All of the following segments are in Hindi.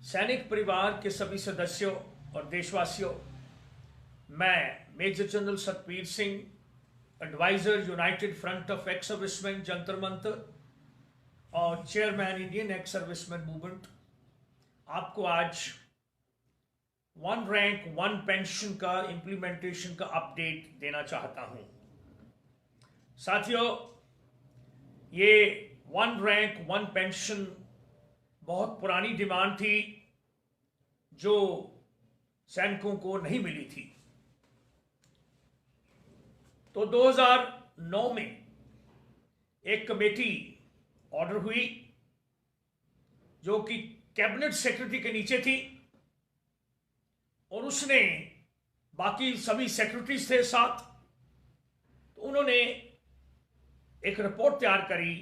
सैनिक परिवार के सभी सदस्यों और देशवासियों, मैं major general Satbir Singh, adviser United front of ex serviceman Jantar Mantar और chairman Indian ex serviceman movement, आपको आज वन रैंक वन पेंशन का इम्प्लीमेंटेशन का अपडेट देना चाहता हूं। साथियों, ये वन रैंक वन पेंशन बहुत पुरानी डिमांड थी जो सैनिकों को नहीं मिली थी। तो 2009 में एक कमेटी ऑर्डर हुई जो कि कैबिनेट सेक्रेटरी के नीचे थी और उसने बाकी सभी सेक्रेटरीज थे साथ। तो उन्होंने एक रिपोर्ट तैयार करी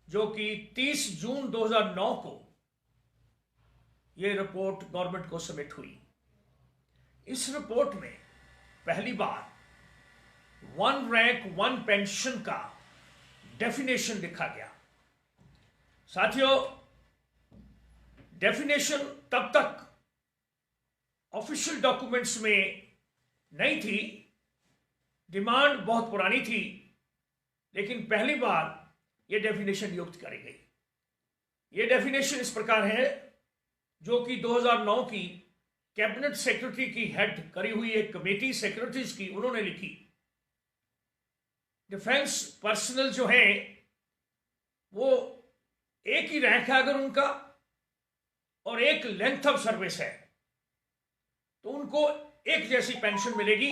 जो कि 30 जून 2009 को यह रिपोर्ट गवर्नमेंट को सबमिट हुई। इस रिपोर्ट में पहली बार वन रैंक वन पेंशन का डेफिनेशन लिखा गया। साथियों, डेफिनेशन तब तक ऑफिशियल डॉक्यूमेंट्स में नहीं थी, डिमांड बहुत पुरानी थी, लेकिन पहली बार यह डेफिनेशन नियुक्त करी गई। यह डेफिनेशन इस प्रकार है जो कि 2009 की कैबिनेट सेक्रेटरी की हेड करी हुई एक कमेटी सेक्रेटरीज की उन्होंने लिखी। डिफेंस पर्सनल जो हैं वो एक ही रैंक है अगर उनका और एक लेंथ ऑफ सर्विस है तो उनको एक जैसी पेंशन मिलेगी,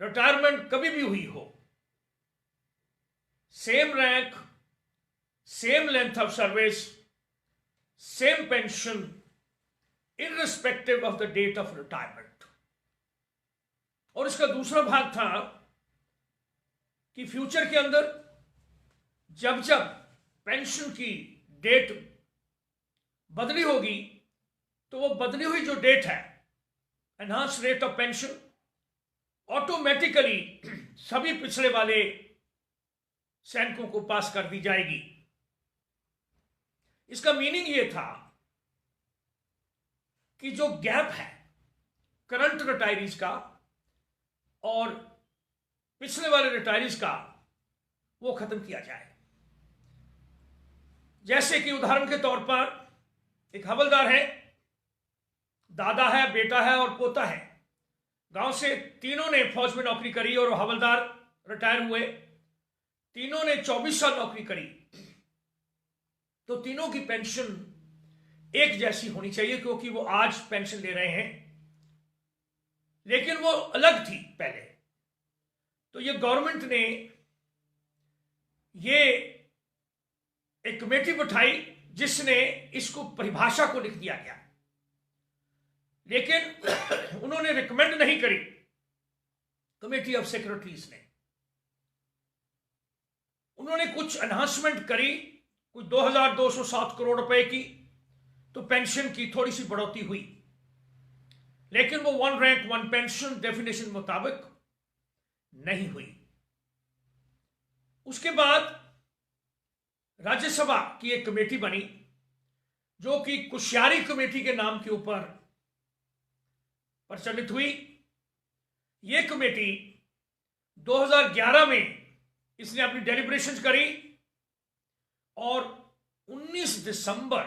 रिटायरमेंट कभी भी हुई हो। Same rank, same length of service, same pension irrespective of the date of retirement. और इसका दूसरा भाग था कि फ्यूचर के अंदर जब जब पेंशन की डेट बदली होगी तो वो बदली हुई जो डेट है, enhance rate of pension, automatically सभी पिछड़े वाले सैनिकों को पास कर दी जाएगी। इसका मीनिंग यह था कि जो गैप है करंट रिटायरीज का और पिछले वाले रिटायरीज का, वो खत्म किया जाए। जैसे कि उदाहरण के तौर पर एक हवलदार है, दादा है, बेटा है और पोता है। गांव से तीनों ने फौज में नौकरी करी और हवलदार रिटायर हुए। तीनों ने 24 साल नौकरी करी, तो तीनों की पेंशन एक जैसी होनी चाहिए क्योंकि वो आज पेंशन ले रहे हैं, लेकिन वो अलग थी पहले। तो ये गवर्नमेंट ने ये एक कमेटी बिठाई जिसने इसको परिभाषा को लिख दिया गया, लेकिन उन्होंने रिकमेंड नहीं करी कमेटी ऑफ सेक्रेटरीज ने। उन्होंने कुछ एनहांसमेंट करी, कुछ 2207 करोड़ रुपए की, तो पेंशन की थोड़ी सी बढ़ोतरी हुई, लेकिन वो one rank one pension definition मुताबिक नहीं हुई। उसके बाद राज्यसभा की एक कमेटी बनी जो कि कुश्यारी कमेटी के नाम के ऊपर प्रचलित हुई। यह कमेटी 2011 में इसने अपनी डेलिब्रेशंस करी और 19 दिसंबर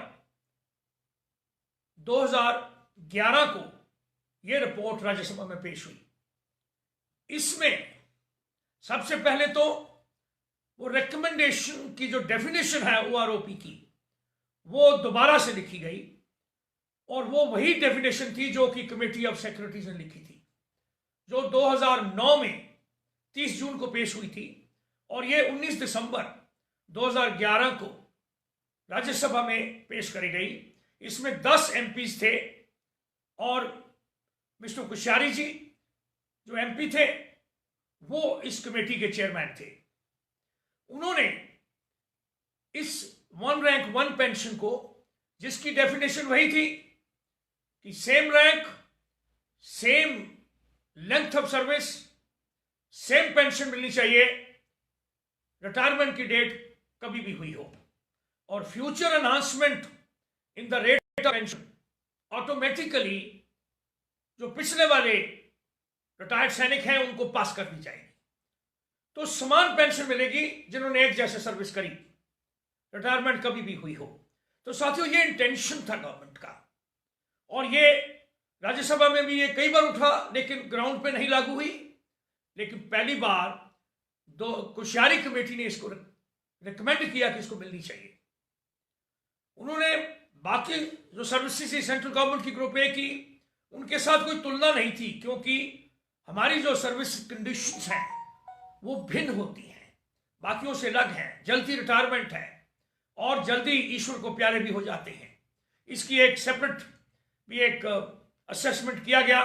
2011 को यह रिपोर्ट राज्यसभा में पेश हुई। इसमें सबसे पहले तो वो रिकमेंडेशन की जो डेफिनेशन है ओआरओपी की, वो दोबारा से लिखी गई और वो वही डेफिनेशन थी जो कि कमेटी ऑफ सेक्रेटरीज ने लिखी थी, जो 2009 में 30 जून को पेश हुई थी और ये 19 दिसंबर 2011 को राज्यसभा में पेश करी गई। इसमें 10 एमपीज थे और मिस्टर कुश्यारी जी जो एमपी थे वो इस कमेटी के चेयरमैन थे। उन्होंने इस वन रैंक वन पेंशन को, जिसकी डेफिनेशन वही थी कि same rank, same length of service, same pension मिलनी चाहिए, रिटायरमेंट की डेट कभी भी हुई हो, और future enhancement in the rate of pension automatically जो पिछले वाले रिटायर्ड सैनिक हैं उनको पास कर दी जाएगी। तो समान पेंशन मिलेगी जिन्होंने एक जैसे सर्विस करी, रिटायरमेंट कभी भी हुई हो। तो साथियों, ये इंटेंशन था गवर्नमेंट का, और ये राज्यसभा में भी ये कई बार उठा, लेकिन ग्राउंड पे नहीं लागू हुई। लेकिन पहली बार कोश्यारी कमेटी ने इसको रिकमेंड किया कि इसको मिलनी चाहिए। उन्होंने बाकी जो सर्विसेज थी सेंट्रल गवर्नमेंट की ग्रुप ए की, उनके साथ कोई तुलना नहीं थी, क्योंकि हमारी जो सर्विस कंडीशंस हैं वो भिन्न होती हैं, बाकियों से अलग हैं, जल्दी रिटायरमेंट है और जल्दी ईश्वर को प्यारे भी हो जाते हैं। इसकी एक सेपरेट भी एक असेसमेंट किया गया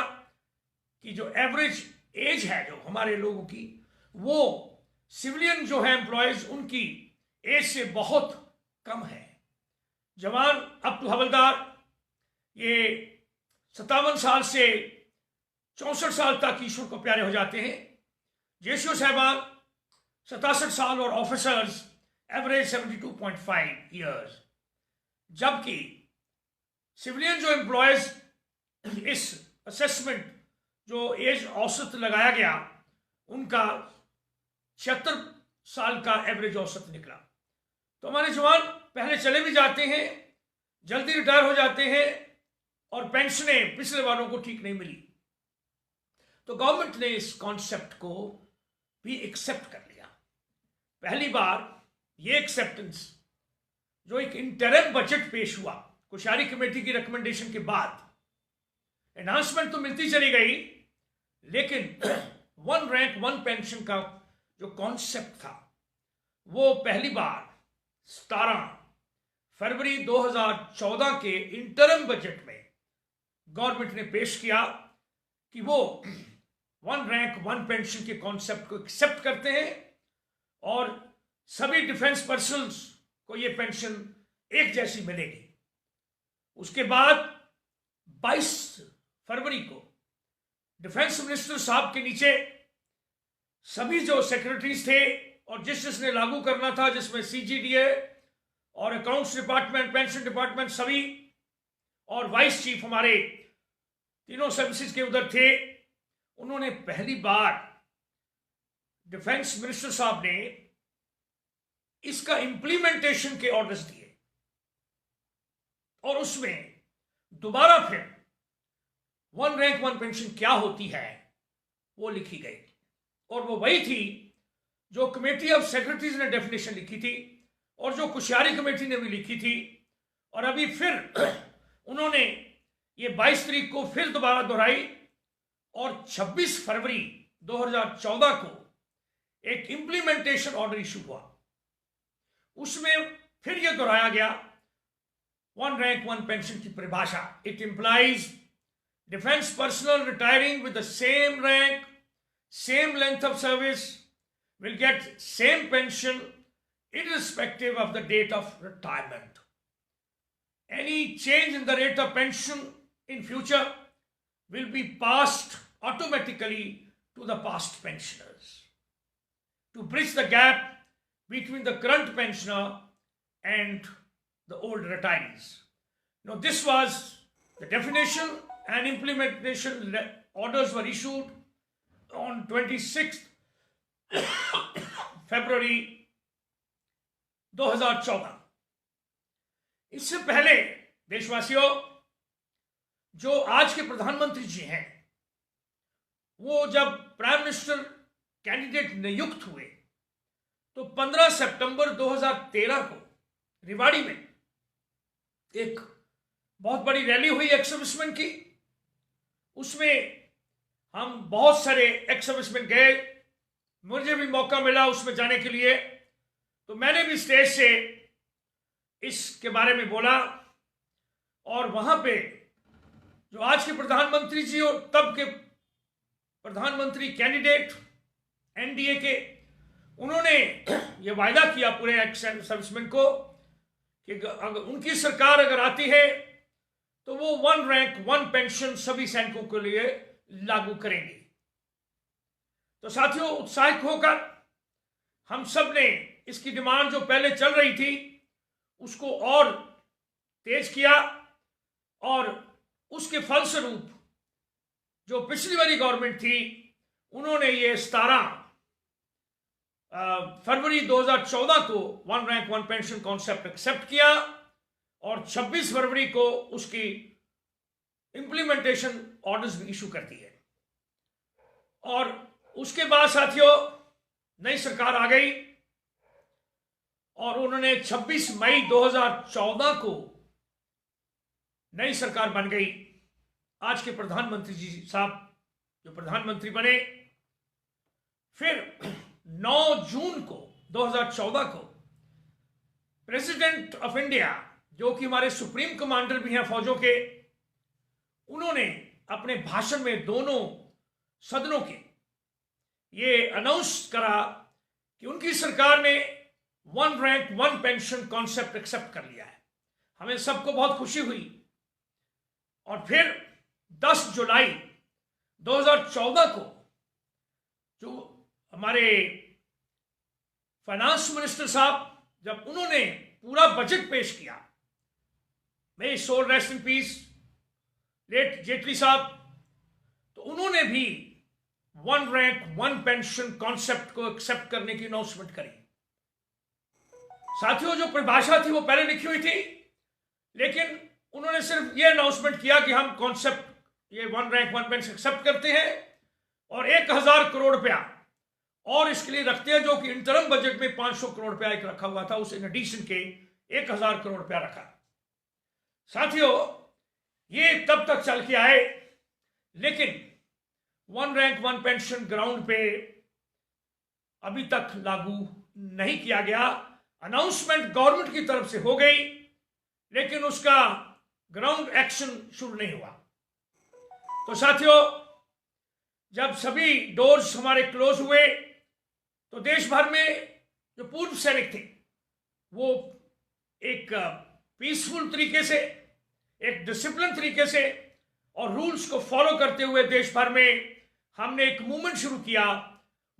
कि जो एवरेज एज है जो हमारे लोगों की, वो सिविलियन जो है एम्प्लॉयज, उनकी एज से बहुत कम है। जवान अप टू हवलदार ये 57 साल से 64 साल तक ईश्वर को प्यारे हो जाते हैं। जेसीओ साहबान 67 साल और ऑफिसर्स एवरेज 72.5 ईयर्स। जबकि सिविलियन जो एम्प्लॉयज इस असेसमेंट जो एज औसत लगाया गया, उनका 76 साल का एवरेज औसत निकला। तो हमारे जवान पहले चले भी जाते हैं, जल्दी रिटायर हो जाते हैं, और पेंशनें पिछले वालों को ठीक नहीं मिली। तो गवर्नमेंट ने इस कॉन्सेप्ट को भी एक्सेप्ट कर लिया। पहली बार ये एक्सेप्टेंस जो एक इंटरिम बजट पेश हुआ कोश्यारी कमेटी की रिकमेंडेशन के बाद, एनहांसमेंट तो मिलती चली गई, लेकिन वन रैंक वन पेंशन का जो कॉन्सेप्ट था वो पहली बार 17 फरवरी 2014 के इंटरिम बजट में गवर्नमेंट ने पेश किया कि वो वन रैंक वन पेंशन के कॉन्सेप्ट को एक्सेप्ट करते हैं और सभी डिफेंस पर्सनल्स को ये पेंशन एक जैसी मिलेगी। उसके बाद 22 फरवरी को डिफेंस मिनिस्टर साहब के नीचे सभी जो सेक्रेटरीज थे और जिसने लागू करना था, जिसमें सीजीडीए और अकाउंट्स डिपार्टमेंट, पेंशन डिपार्टमेंट सभी, और वाइस चीफ हमारे तीनों सर्विसेज के उधर थे, उन्होंने पहली बार डिफेंस मिनिस्टर साहब ने इसका इंप्लीमेंटेशन के ऑर्डर्स दिए और उसमें दोबारा फिर वन रैंक वन पेंशन क्या होती है वो लिखी गई, और वो वही थी जो कमेटी ऑफ सेक्रेटरीज ने डेफिनेशन लिखी थी और जो कोश्यारी कमेटी ने भी लिखी थी। और अभी फिर उन्होंने ये 22 तारीख को फिर दोबारा दोहराई और 26 फरवरी 2014 को एक इंप्लीमेंटेशन ऑर्डर इशू हुआ। उसमें फिर यह दोहराया गया वन रैंक वन पेंशन की परिभाषा। It implies defence personnel retiring with the same rank, same length of service will get same pension irrespective of the date of retirement. Any change in the rate of pension in future will be passed automatically to the past pensioners to bridge the gap between the current pensioner and the old retirees. Now, this was the definition, and implementation orders were issued on 26th फरवरी 2014। इससे पहले देशवासियों, जो आज के प्रधानमंत्री जी हैं, वो जब प्राइम मिनिस्टर कैंडिडेट नियुक्त हुए तो 15 सितंबर 2013 को रेवाड़ी में एक बहुत बड़ी रैली हुई एक्स सर्विसमैन की। उसमें हम बहुत सारे एक्स सर्विसमैन गए, मुझे भी मौका मिला उसमें जाने के लिए, तो मैंने भी स्टेज से इसके बारे में बोला। और वहां पे जो आज के प्रधानमंत्री जी और तब के प्रधानमंत्री कैंडिडेट एनडीए के, उन्होंने ये वायदा किया पूरे एक्स सर्विसमैन को कि अगर उनकी सरकार अगर आती है तो वो वन रैंक वन पेंशन सभी सैनिकों के लिए लागू करेंगे। तो साथियों, उत्साहित होकर हम सब ने इसकी डिमांड जो पहले चल रही थी उसको और तेज किया और उसके फलस्वरूप जो पिछली वाली गवर्नमेंट थी उन्होंने ये 17 फरवरी 2014 को one rank one pension concept accept किया और 26 फरवरी को उसकी इंप्लीमेंटेशन ऑर्डर्स भी इशू कर दिए। और उसके बाद साथियों नई सरकार आ गई और उन्होंने 26 मई 2014 को नई सरकार बन गई। आज के प्रधानमंत्री जी साहब जो प्रधानमंत्री बने, फिर 9 जून को 2014 को प्रेसिडेंट ऑफ इंडिया जो कि हमारे सुप्रीम कमांडर भी हैं फौजों के, उन्होंने अपने भाषण में दोनों सदनों के ये अनाउंस करा कि उनकी सरकार ने one rank one pension concept accept कर लिया है। हमें सबको बहुत खुशी हुई। और फिर 10 जुलाई 2014 को जो हमारे फाइनेंस मिनिस्टर साहब जब उन्होंने पूरा बजट पेश किया, may soul rest in peace late Jaitley साहब, तो उन्होंने भी one rank one pension concept को एक्सेप्ट करने की अनाउंसमेंट करी। साथियों जो परिभाषा थी वो पहले लिखी हुई थी, लेकिन उन्होंने सिर्फ ये अनाउंसमेंट किया कि हम कॉन्सेप्ट ये one rank one pension accept करते हैं और 1000 करोड़ रुपया और इसके लिए रखते हैं, जो कि इंटरम बजट में 500 करोड़ रुपया एक रखा हुआ था, उस इन एडिशन के 1000 करोड़ रुपया रखा। साथियों ये तब तक चल के आए, लेकिन one rank one pension ground पे अभी तक लागू नहीं किया गया। अनाउंसमेंट गवर्नमेंट की तरफ से हो गई, लेकिन उसका ग्राउंड एक्शन शुरू नहीं हुआ। तो साथियों जब सभी डोर्स हमारे क्लोज हुए तो देश भर में जो पूर्व सैनिक थे वो एक पीसफुल तरीके से, एक डिसिप्लिन तरीके से और रूल्स को फॉलो करते हुए देश भर में हमने एक मूवमेंट शुरू किया,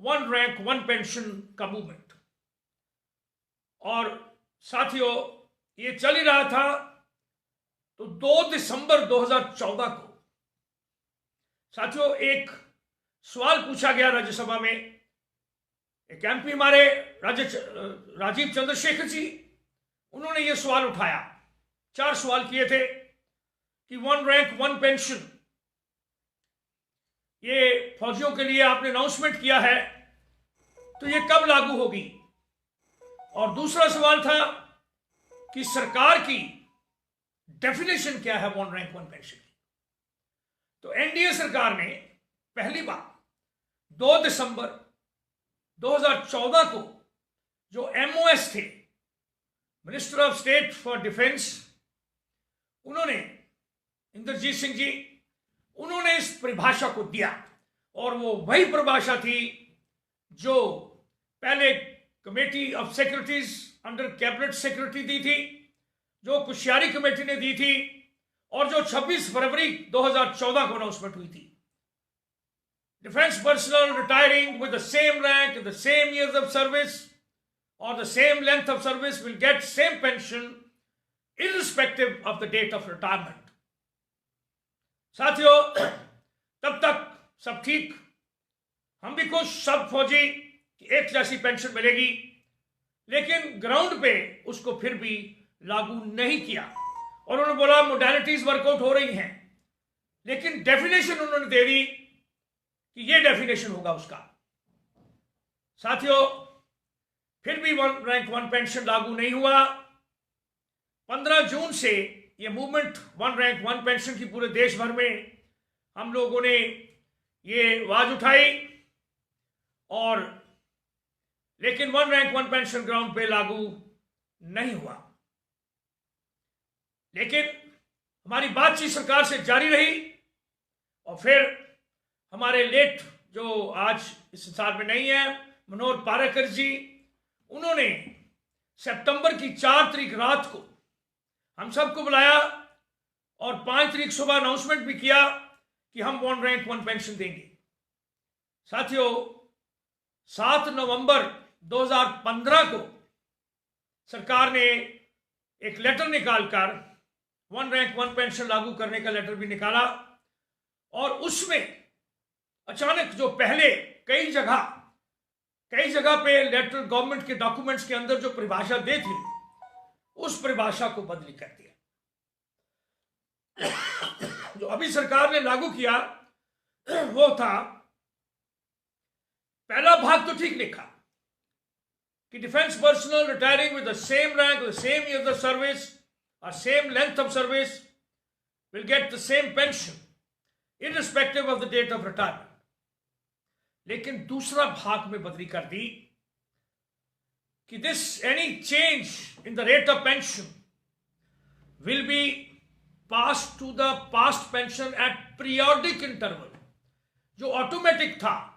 वन रैंक वन पेंशन का मूवमेंट। और साथियों ये चल ही रहा था। तो 2 दिसंबर 2014 को साथियों एक सवाल पूछा गया राज्यसभा में। एक एमपी हमारे राजीव चंद्रशेखर जी, उन्होंने ये सवाल उठाया, 4 सवाल किए थे कि वन रैंक वन पेंशन ये फौजियों के लिए आपने अनाउंसमेंट किया है, तो ये कब लागू होगी। और दूसरा सवाल था कि सरकार की डेफिनेशन क्या है वन रैंक वन पेंशन की। तो एनडीए सरकार ने पहली बार 2 दिसंबर 2014 को जो एमओएस थे, minister of state for defence, उन्होंने इंद्रजीत सिंह जी, उन्होंने इस परिभाषा को दिया और वो वही परिभाषा थी जो पहले committee of secretaries under cabinet secretary दी थी, जो कुशियारी कमेटी ने दी थी और जो 26 फरवरी 2014 को अनाउंसमेंट हुई थी। Defence personnel retiring with the same rank, the same years of service और the same length of service will get same pension irrespective of the date of retirement. साथियों तब तक सब ठीक, हम भी खुश, सब फौजी कि एक जैसी पेंशन मिलेगी, लेकिन ग्राउंड पे उसको फिर भी लागू नहीं किया। और उन्होंने बोला मोडालिटीज वर्कआउट हो रही हैं, लेकिन डेफिनेशन उन्होंने दे दी कि ये डेफिनेशन होगा उसका। साथियों फिर भी वन रैंक वन पेंशन लागू नहीं हुआ। 15 जून से ये movement one rank one pension की पूरे देश भर में हम लोगों ने ये आवाज उठाई, और लेकिन one rank one pension ground पे लागू नहीं हुआ। लेकिन हमारी बातचीत सरकार से जारी रही और फिर हमारे लेट जो आज इस संसार में नहीं है, मनोहर पारेकर जी, उन्होंने सितंबर की 4 तारीख रात को हम सबको बुलाया और 5 तारीख सुबह अनाउंसमेंट भी किया कि हम वन रैंक वन पेंशन देंगे। साथियों 7 नवंबर 2015 को सरकार ने एक लेटर निकालकर वन रैंक वन पेंशन लागू करने का लेटर भी निकाला, और उसमें अचानक जो पहले कई जगह पे लेटर गवर्नमेंट के डॉक्यूमेंट्स के अंदर जो परिभाषा दी थी, उस परिभाषा को बदली कर दिया। जो अभी सरकार ने लागू किया वो था, पहला भाग तो ठीक लिखा कि defence personnel retiring with the same rank, the same year of service और same length of service will get the same pension irrespective of the date of retirement. लेकिन दूसरा भाग में बदली कर दी कि this any change in the rate of pension will be pass to the past pension at periodic interval. जो ऑटोमेटिक था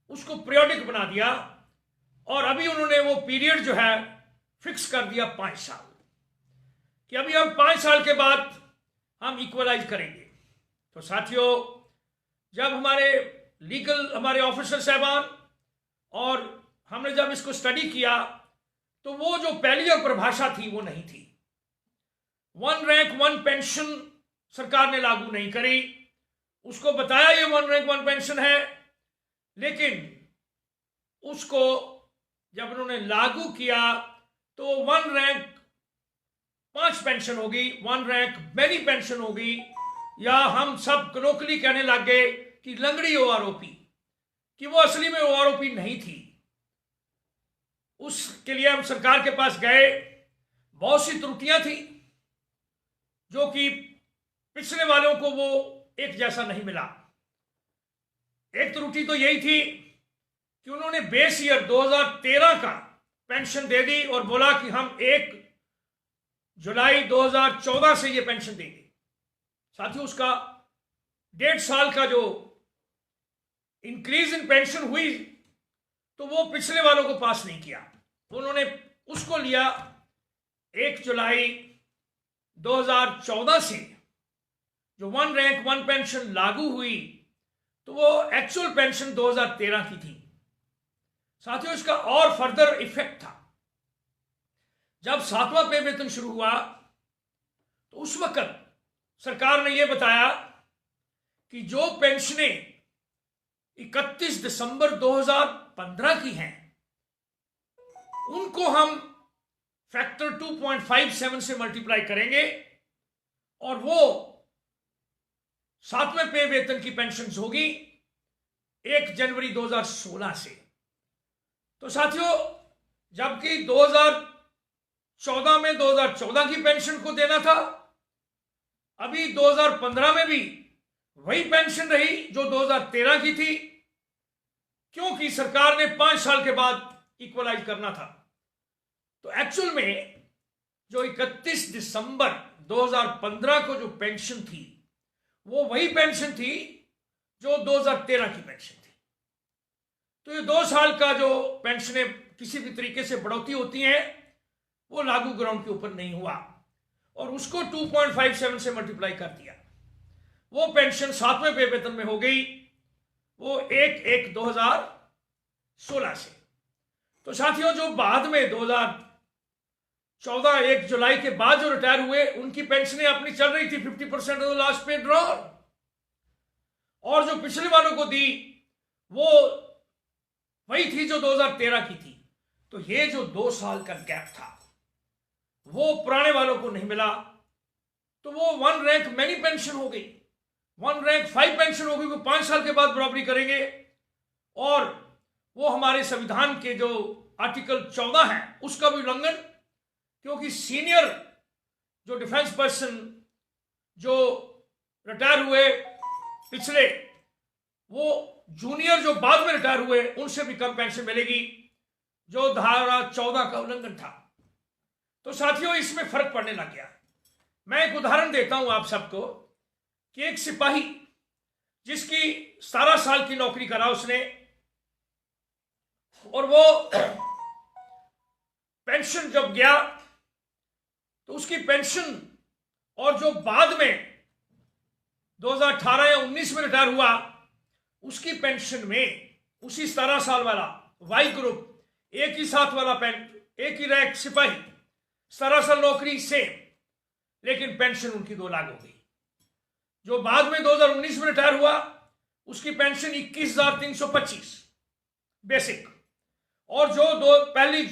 उसको पीरियोडिक बना दिया, और अभी उन्होंने वो पीरियड जो है फिक्स कर दिया 5 साल, कि अभी हम 5 साल के बाद हम इक्वलाइज करेंगे। तो साथियों, जब हमारे ऑफिसर साहबान और हमने जब इसको स्टडी किया, तो वो जो पहली परिभाषा थी वो नहीं थी। वन रैंक वन पेंशन सरकार ने लागू नहीं करी, उसको बताया ये वन रैंक वन पेंशन है, लेकिन उसको जब उन्होंने लागू किया तो वन रैंक 5 पेंशन होगी, वन रैंक मैनी पेंशन होगी, या हम सब कलोकली कहने लग गए कि लंगड़ी ओआरओपी, कि वो असली में ओआरओपी नहीं थी। उसके लिए हम सरकार के पास गए, बहुत सी त्रुटियां थी जो कि पिछले वालों को वो एक जैसा नहीं मिला। एक त्रुटि तो यही थी कि उन्होंने बेस ईयर 2013 का पेंशन दे दी और बोला कि हम 1 जुलाई 2014 से ये पेंशन देंगे। साथियों, उसका 1.5 साल का जो इंक्रीज इन पेंशन हुई, तो वो पिछले वालों को पास नहीं किया। उन्होंने उसको लिया 1 जुलाई 2014 से जो वन रैंक वन पेंशन लागू हुई, तो वो एक्चुअल पेंशन 2013 की थी। साथियों, इसका और फर्दर इफेक्ट था, जब 7वां पे वेतन शुरू हुआ तो उस वक्त सरकार ने यह बताया कि जो पेंशनें 31 दिसंबर 2015 की हैं, उनको हम फैक्टर 2.57 से मल्टीप्लाई करेंगे और वो 7वें पे वेतन की पेंशन होगी 1 जनवरी 2016 से। तो साथियों, जबकि 2014 में 2014 की पेंशन को देना था, अभी 2015 में भी वही पेंशन रही जो 2013 की थी, क्योंकि सरकार ने 5 साल के बाद इक्वलाइज करना था। तो एक्चुअल में जो 31 दिसंबर 2015 को जो पेंशन थी, वो वही पेंशन थी जो 2013 की पेंशन थी। तो ये 2 साल का जो पेंशनें किसी भी तरीके से बढ़ोतरी होती हैं, वो लागू ग्राउंड के ऊपर नहीं हुआ और उसको 2.57 से मल्टीप्लाई कर दिया। वो पेंशन 7वें पे वेतन में हो गई, वो 1/1/2016 से। तो साथियों, जो बाद में 2014 1 जुलाई के बाद जो रिटायर हुए, उनकी पेंशनें अपनी चल रही थी 50% ऑफ द लास्ट पे ड्रॉ, और जो पिछले वालों को दी वो वही थी जो 2013 की थी। तो ये जो 2 साल का गैप था, वो पुराने वालों को नहीं मिला, तो वो वन रैंक मैनी पेंशन हो गई, वन रैंक 5 पेंशन हो गई। वो 5 साल के बाद बराबरी करेंगे, और वो हमारे संविधान के जो आर्टिकल 14 है उसका भी उल्लंघन, क्योंकि सीनियर जो डिफेंस पर्सन जो रिटायर हुए पिछले, वो जूनियर जो बाद में रिटायर हुए उनसे भी कम पेंशन मिलेगी, जो धारा 14 का उल्लंघन था। तो साथियों, इसमें फर्क पड़ने लग गया। मैं एक उदाहरण देता हूं आप सबको कि एक सिपाही जिसकी 17 साल की नौकरी करा उसने, और वो पेंशन जब गया तो उसकी पेंशन, और जो बाद में 2018 या 19 में रिटायर हुआ, उसकी पेंशन में उसी 17 साल वाला वाई ग्रुप, एक ही साथ वाला एक ही रैंक सिपाही, 17 साल नौकरी से, लेकिन पेंशन उनकी 2 लाख हो गई। जो बाद में 2019 में रिटायर हुआ उसकी पेंशन 21,325 बेसिक, और जो 1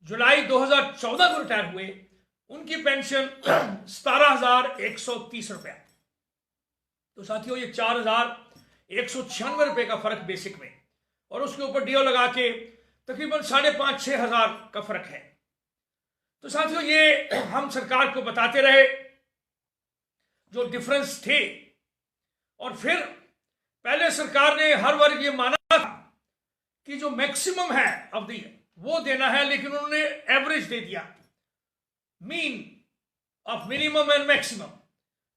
जुलाई 2014 को रिटायर हुए उनकी पेंशन 17,130 रुपया। तो साथियों ये 4,196 रुपए का फर्क बेसिक में, और उसके ऊपर डीओ लगा के तकरीबन 5,500-6 हजार का फर्क है। तो साथियों ये हम सरकार को बताते रहे जो डिफरेंस थे, और फिर पहले सरकार ने हर वर्ग ये माना था कि जो मैक्सिमम है अवधि वो देना है, लेकिन उन्होंने एवरेज दे दिया, mean of minimum and maximum,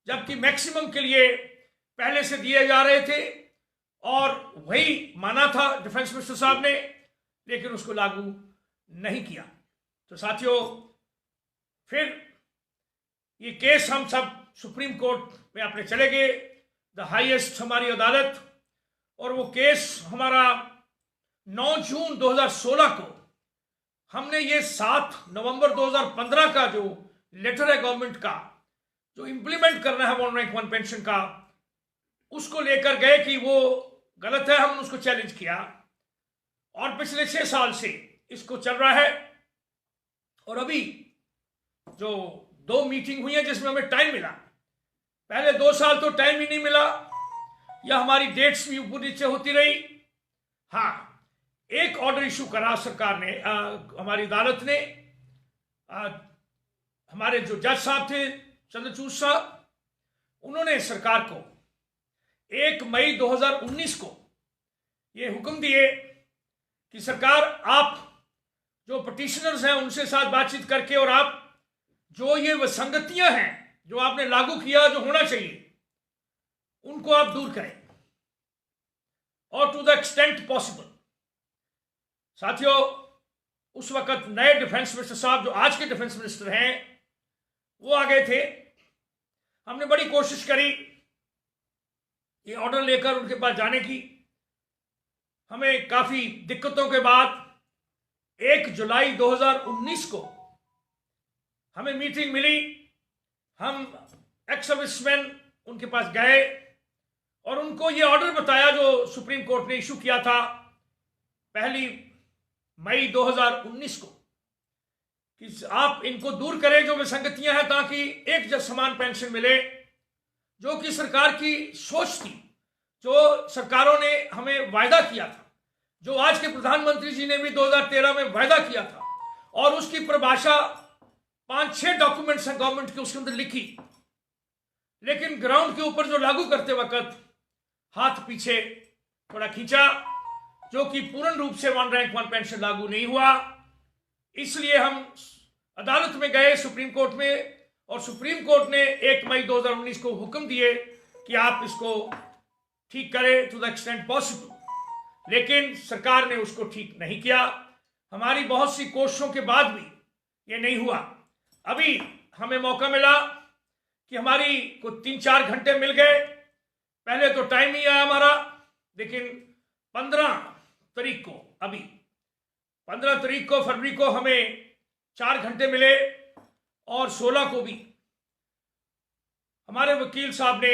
जबकि मैक्सिमम के लिए पहले से दिए जा रहे थे और वही माना था डिफेंस मिनिस्टर साहब ने, लेकिन उसको लागू नहीं किया। तो साथियों फिर ये केस हम सब सुप्रीम कोर्ट में अपने चले गए, द हाईएस्ट हमारी अदालत, और वो केस हमारा 9 जून 2016 को हमने ये 7 नवंबर 2015 का जो लेटर है गवर्नमेंट का जो इंप्लीमेंट करना है 1 रैंक 1 पेंशन का, उसको लेकर गए कि वो गलत है, हमने उसको चैलेंज किया, और पिछले 6 साल से इसको चल रहा है। और अभी जो 2 मीटिंग हुई है जिसमें हमें टाइम मिला, पहले 2 साल तो टाइम ही नहीं मिला, या हमारी डेट्स भी ऊपर नीचे होती रही। हाँ, एक ऑर्डर इशू करा सरकार ने, हमारी अदालत ने, हमारे जो जज साहब थे चंद्रचूड़ साहब, उन्होंने सरकार को 1 मई 2019 को ये हुक्म दिए कि सरकार आप जो पिटिशनर्स हैं उनसे साथ बातचीत करके, और आप जो ये विसंगतियां हैं जो आपने लागू किया जो होना चाहिए उनको आप दूर करें, और टू द एक्सटेंट पॉसिबल। साथियों उस वक्त नए डिफेंस मिनिस्टर साहब जो आज के डिफेंस मिनिस्टर हैं वो आ गए थे। हमने बड़ी कोशिश करी ये ऑर्डर लेकर उनके पास जाने की। हमें काफी दिक्कतों के बाद 1 जुलाई 2019 को हमें मीटिंग मिली। हम एक्स सर्विसमैन उनके पास गए और उनको ये ऑर्डर बताया जो सुप्रीम कोर्ट ने इशू किया था 1 मई 2019 को, कि आप इनको दूर करें जो विसंगतियां हैं, ताकि एक जैसा समान पेंशन मिले, जो कि सरकार की सोच थी, जो सरकारों ने हमें वायदा किया था, जो आज के प्रधानमंत्री जी ने भी 2013 में वायदा किया था, और उसकी परिभाषा 5-6 डॉक्यूमेंट्स हैं गवर्नमेंट के उसके अंदर लिखी, लेकिन ग्राउंड के ऊपर जो लागू करते वक्त हाथ पीछे थोड़ा खींचा, जो कि पूर्ण रूप से 1 रैंक 1 पेंशन लागू नहीं हुआ। इसलिए हम अदालत में गए सुप्रीम कोर्ट में, और सुप्रीम कोर्ट ने 1 मई 2019 को हुक्म दिए कि आप इसको ठीक करें टू द एक्सटेंट पॉसिबल, लेकिन सरकार ने उसको ठीक नहीं किया। हमारी बहुत सी कोशिशों के बाद भी ये नहीं हुआ। अभी हमें मौका मिला कि हमारी को 3-4 घंटे मिल गए। पहले तो टाइम ही आया हमारा, लेकिन 15 तारीख को, अभी 15 तारीख को फरवरी को हमें 4 घंटे मिले, और 16 को भी हमारे वकील साहब ने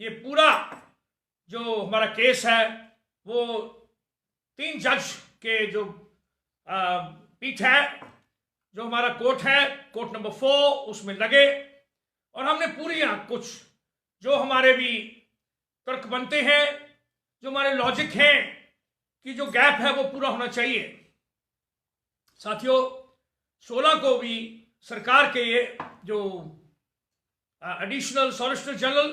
ये पूरा जो हमारा केस है वो 3 जज के जो पीठ है, जो हमारा कोर्ट है, कोर्ट नंबर 4, उसमें लगे, और हमने पूरी कुछ जो हमारे भी तर्क बनते हैं, जो हमारे लॉजिक हैं कि जो गैप है वो पूरा होना चाहिए। साथियों 16 को भी सरकार के ये जो एडिशनल सॉलिसिटर जनरल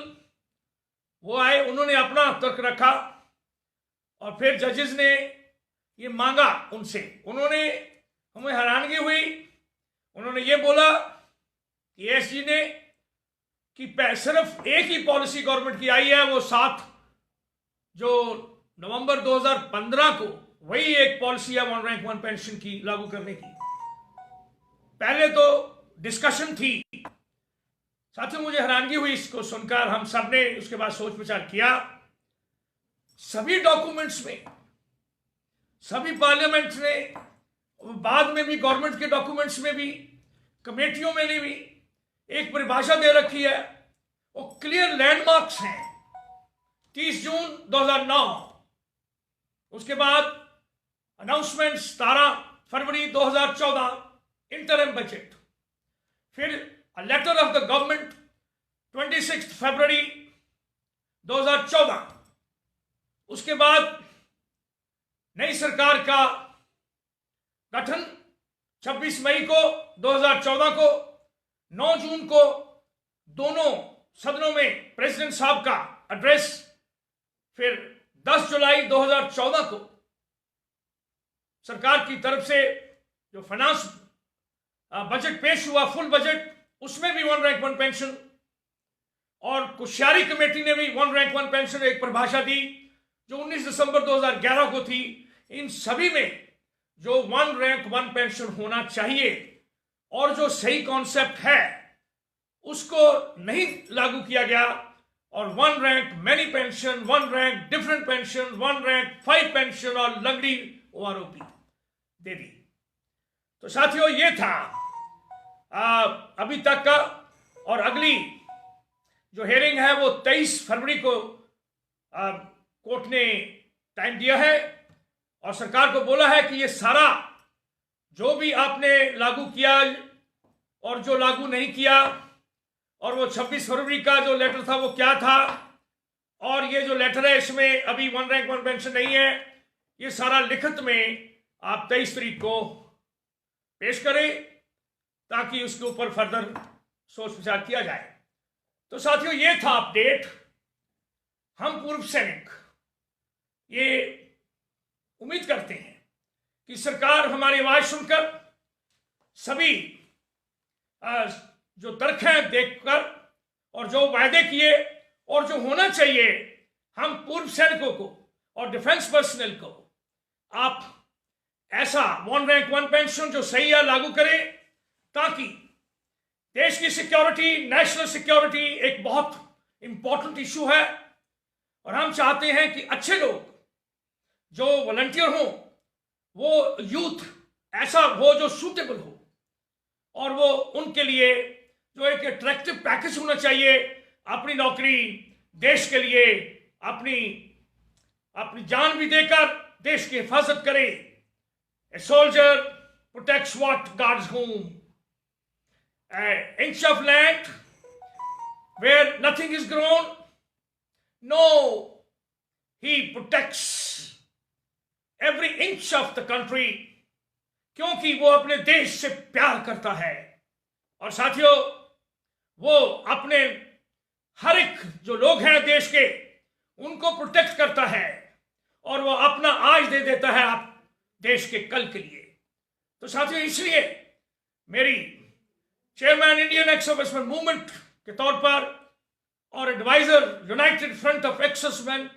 वो आए, उन्होंने अपना तर्क रखा, और फिर जजेस ने ये मांगा उनसे। उन्होंने, हमें हैरानगी हुई, उन्होंने ये बोला कि एसजी ने कि सिर्फ एक ही पॉलिसी गवर्नमेंट की आई है, वो 7 जो नवंबर 2015 को, वही एक पॉलिसी है 1 रैंक 1 पेंशन की लागू करने की। पहले तो डिस्कशन थी। साथियों मुझे हैरानगी हुई इसको सुनकर, हम सब ने उसके बाद सोच विचार किया। सभी डॉक्यूमेंट्स में, सभी पार्लियामेंट ने, बाद में भी गवर्नमेंट के डॉक्यूमेंट्स में भी, कमेटियों में भी एक परिभाषा दे रखी है, वो क्लियर लैंडमार्क्स हैं। 30 जून 2009, उसके बाद अनाउंसमेंट 17 फरवरी 2014 इंटरिम बजट, फिर लेटर ऑफ द गवर्नमेंट 26 फरवरी 2014, उसके बाद नई सरकार का गठन 26 मई को 2014 को, 9 जून को दोनों सदनों में प्रेसिडेंट साहब का एड्रेस, फिर 10 जुलाई 2014 को सरकार की तरफ से जो फाइनेंस बजट पेश हुआ, फुल बजट, उसमें भी 1 रैंक 1 पेंशन, और कुश्यारी कमेटी ने भी 1 रैंक 1 पेंशन एक परिभाषा दी जो 19 दिसंबर 2011 को थी। इन सभी में जो 1 रैंक 1 पेंशन होना चाहिए और जो सही कॉन्सेप्ट है उसको नहीं लागू किया गया, और 1 rank many pension, 1 rank different pension, 1 rank 5 pension और लंगड़ी ओआरओपी दे दी। तो साथियों, ये था अभी तक का, और अगली जो हेयरिंग है वो 23 फरवरी को कोर्ट ने टाइम दिया है, और सरकार को बोला है कि ये सारा जो भी आपने लागू किया और जो लागू नहीं किया, और वो 26 फरवरी का जो लेटर था वो क्या था, और ये जो लेटर है इसमें अभी 1 रैंक 1 पेंशन नहीं है, ये सारा लिखित में आप 23 तारीख को पेश करें ताकि उसके ऊपर फर्दर सोच विचार किया जाए। तो साथियों, ये था अपडेट। हम पूर्व सैनिक ये उम्मीद करते हैं कि सरकार हमारी आवाज सुनकर सभी जो तर्क देखकर और जो वायदे किए और जो होना चाहिए, हम पूर्व सैनिकों को और डिफेंस पर्सनल को आप ऐसा 1 रैंक 1 पेंशन जो सही है लागू करें, ताकि देश की सिक्योरिटी, नेशनल सिक्योरिटी एक बहुत इंपॉर्टेंट इशू है, और हम चाहते हैं कि अच्छे लोग जो वॉलंटियर हो, वो यूथ ऐसा हो जो सूटेबल हो, और वो उनके लिए जो एक अट्रैक्टिव पैकेज होना चाहिए, अपनी नौकरी देश के लिए अपनी जान भी देकर देश की हिफाजत करे। A soldier protects what guards whom. An inch of land where nothing is grown, no, he protects every inch of the country, क्योंकि वो अपने देश से प्यार करता है। और साथियों, वो अपने हर एक जो लोग हैं देश के, उनको प्रोटेक्ट करता है, और वो अपना आज दे देता है आप देश के कल के लिए। तो साथियों, इसलिए मेरी chairman Indian ex serviceman movement के तौर पर और advisor United front of ex serviceman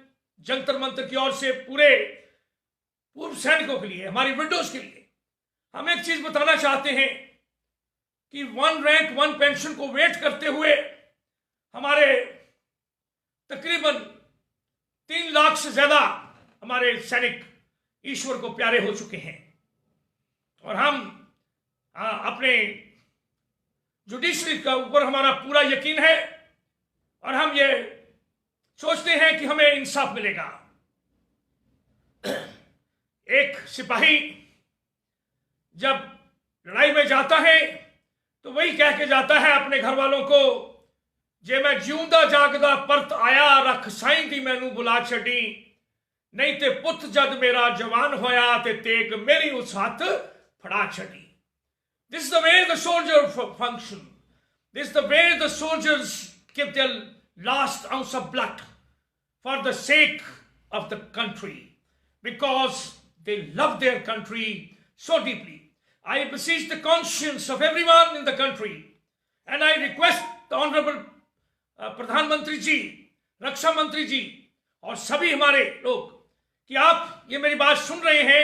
Jantar Mantar की ओर से पूरे पूर्व सैनिकों के लिए, हमारी विडोज के लिए हम एक चीज बताना चाहते हैं कि 1 रैंक 1 पेंशन को वेट करते हुए हमारे तकरीबन 3 लाख से ज्यादा हमारे सैनिक ईश्वर को प्यारे हो चुके हैं, और हम अपने जुडिशरी का ऊपर हमारा पूरा यकीन है, और हम ये सोचते हैं कि हमें इंसाफ मिलेगा। एक सिपाही जब लड़ाई में जाता है तो वही कह के जाता है अपने घर वालों को, जे मैं जिਉਂदा जागदा परत आया, रख साईं दी मैनू बुला छड़ी, नहीं ते पुत जद मेरा जवान होया ते तेग मेरी उस हाथ फड़ा छड़ी। This is the way the soldier function. This is the way the soldiers give their last ounce of blood for the sake of the country, because they love their country so deeply. I beseech the conscience of everyone in the country, and I request the Honorable प्रधान मंत्री जी, रक्षा मंत्री जी और सभी हमारे लोग कि आप ये मेरी बात सुन रहे हैं,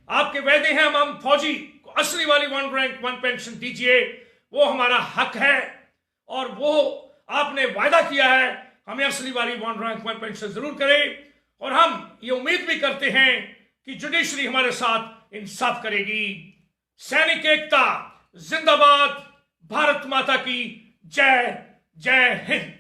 आपके वादे हैं, हम फौजी को असली वाली 1 रैंक 1 पेंशन दीजिए, वो हमारा हक है, और वो आपने वायदा किया है हमें असली वाली 1 रैंक 1 पेंशन जरूर करें, और हम ये उम्मीद भी करते हैं कि जुडिशरी हमारे साथ इंसाफ करेगी। सैनिक एकता जिंदाबाद, भारत माता की जय जय हिंद।